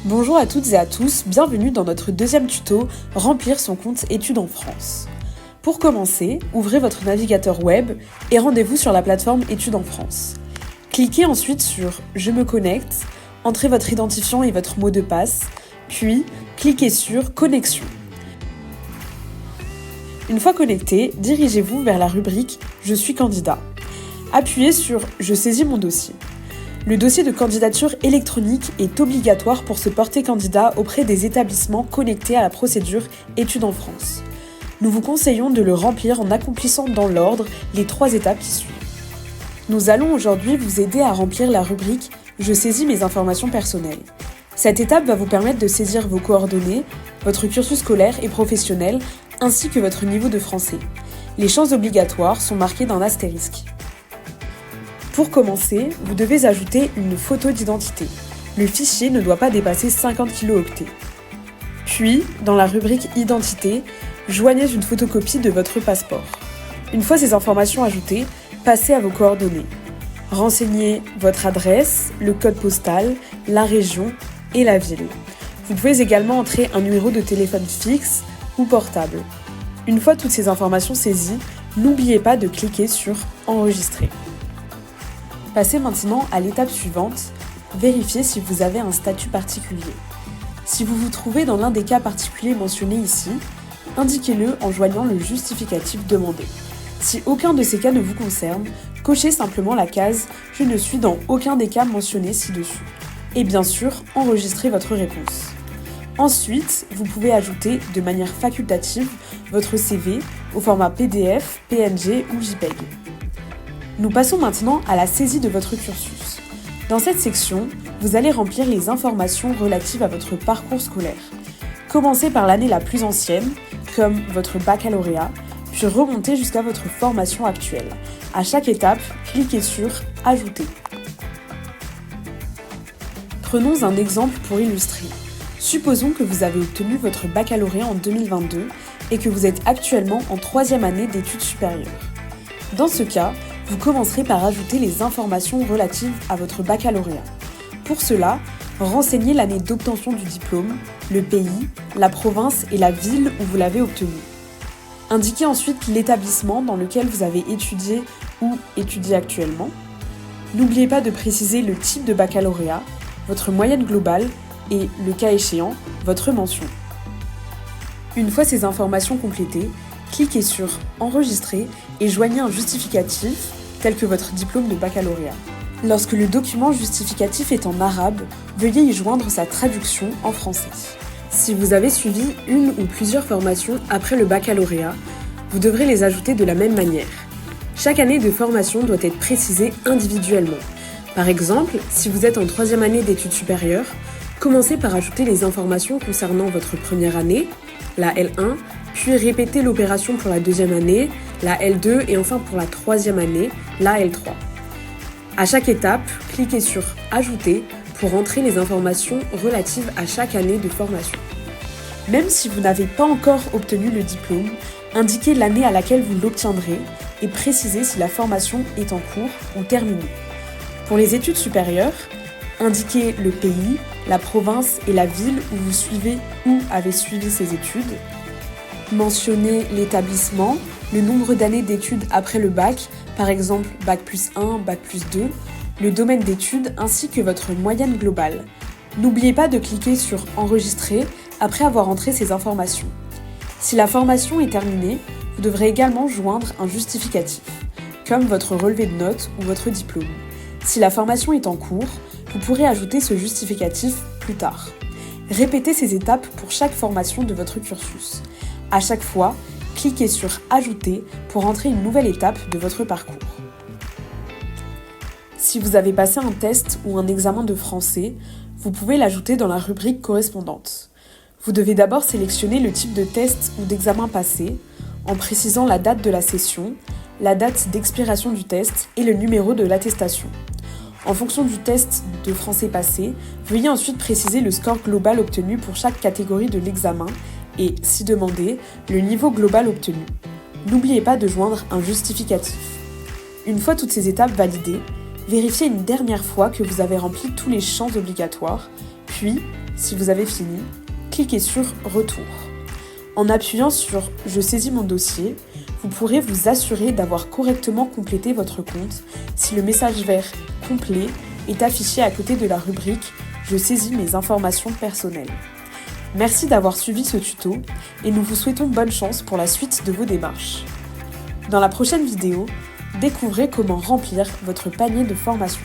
Bonjour à toutes et à tous, bienvenue dans notre deuxième tuto « Remplir son compte études en France ». Pour commencer, ouvrez votre navigateur web et rendez-vous sur la plateforme Études en France. Cliquez ensuite sur « Je me connecte », entrez votre identifiant et votre mot de passe, puis cliquez sur « Connexion ». Une fois connecté, dirigez-vous vers la rubrique « Je suis candidat ». Appuyez sur « Je saisis mon dossier ». Le dossier de candidature électronique est obligatoire pour se porter candidat auprès des établissements connectés à la procédure Études en France. Nous vous conseillons de le remplir en accomplissant dans l'ordre les 3 étapes qui suivent. Nous allons aujourd'hui vous aider à remplir la rubrique « Je saisis mes informations personnelles ». Cette étape va vous permettre de saisir vos coordonnées, votre cursus scolaire et professionnel, ainsi que votre niveau de français. Les champs obligatoires sont marqués d'un astérisque. Pour commencer, vous devez ajouter une photo d'identité. Le fichier ne doit pas dépasser 50 kilo-octets. Puis, dans la rubrique « Identité », joignez une photocopie de votre passeport. Une fois ces informations ajoutées, passez à vos coordonnées. Renseignez votre adresse, le code postal, la région et la ville. Vous pouvez également entrer un numéro de téléphone fixe ou portable. Une fois toutes ces informations saisies, n'oubliez pas de cliquer sur « Enregistrer ». Passez maintenant à l'étape suivante, vérifiez si vous avez un statut particulier. Si vous vous trouvez dans l'un des cas particuliers mentionnés ici, indiquez-le en joignant le justificatif demandé. Si aucun de ces cas ne vous concerne, cochez simplement la case « Je ne suis dans aucun des cas mentionnés ci-dessus » et bien sûr, enregistrez votre réponse. Ensuite, vous pouvez ajouter de manière facultative votre CV au format PDF, PNG ou JPEG. Nous passons maintenant à la saisie de votre cursus. Dans cette section, vous allez remplir les informations relatives à votre parcours scolaire. Commencez par l'année la plus ancienne, comme votre baccalauréat, puis remontez jusqu'à votre formation actuelle. À chaque étape, cliquez sur « Ajouter ». Prenons un exemple pour illustrer. Supposons que vous avez obtenu votre baccalauréat en 2022 et que vous êtes actuellement en 3e année d'études supérieures. Dans ce cas, vous commencerez par ajouter les informations relatives à votre baccalauréat. Pour cela, renseignez l'année d'obtention du diplôme, le pays, la province et la ville où vous l'avez obtenu. Indiquez ensuite l'établissement dans lequel vous avez étudié ou étudiez actuellement. N'oubliez pas de préciser le type de baccalauréat, votre moyenne globale et, le cas échéant, votre mention. Une fois ces informations complétées, cliquez sur « Enregistrer » et joignez un justificatif tel que votre diplôme de baccalauréat. Lorsque le document justificatif est en arabe, veuillez y joindre sa traduction en français. Si vous avez suivi une ou plusieurs formations après le baccalauréat, vous devrez les ajouter de la même manière. Chaque année de formation doit être précisée individuellement. Par exemple, si vous êtes en 3e année d'études supérieures, commencez par ajouter les informations concernant votre première année, la L1, puis répétez l'opération pour la 2e année, la L2 et enfin pour la 3e année, la L3. À chaque étape, cliquez sur « Ajouter » pour entrer les informations relatives à chaque année de formation. Même si vous n'avez pas encore obtenu le diplôme, indiquez l'année à laquelle vous l'obtiendrez et précisez si la formation est en cours ou terminée. Pour les études supérieures, indiquez le pays, la province et la ville où vous suivez ou avez suivi ces études. Mentionnez l'établissement, le nombre d'années d'études après le bac, par exemple bac plus 1, bac plus 2, le domaine d'études ainsi que votre moyenne globale. N'oubliez pas de cliquer sur « Enregistrer » après avoir entré ces informations. Si la formation est terminée, vous devrez également joindre un justificatif, comme votre relevé de notes ou votre diplôme. Si la formation est en cours, vous pourrez ajouter ce justificatif plus tard. Répétez ces étapes pour chaque formation de votre cursus. À chaque fois, cliquez sur « Ajouter » pour entrer une nouvelle étape de votre parcours. Si vous avez passé un test ou un examen de français, vous pouvez l'ajouter dans la rubrique correspondante. Vous devez d'abord sélectionner le type de test ou d'examen passé, en précisant la date de la session, la date d'expiration du test et le numéro de l'attestation. En fonction du test de français passé, veuillez ensuite préciser le score global obtenu pour chaque catégorie de l'examen et, si demandé, le niveau global obtenu. N'oubliez pas de joindre un justificatif. Une fois toutes ces étapes validées, vérifiez une dernière fois que vous avez rempli tous les champs obligatoires, Puis, si vous avez fini, cliquez sur Retour. En appuyant sur Je saisis mon dossier, vous pourrez vous assurer d'avoir correctement complété votre compte si le message vert Complet est affiché à côté de la rubrique Je saisis mes informations personnelles. Merci d'avoir suivi ce tuto et nous vous souhaitons bonne chance pour la suite de vos démarches. Dans la prochaine vidéo, découvrez comment remplir votre panier de formation.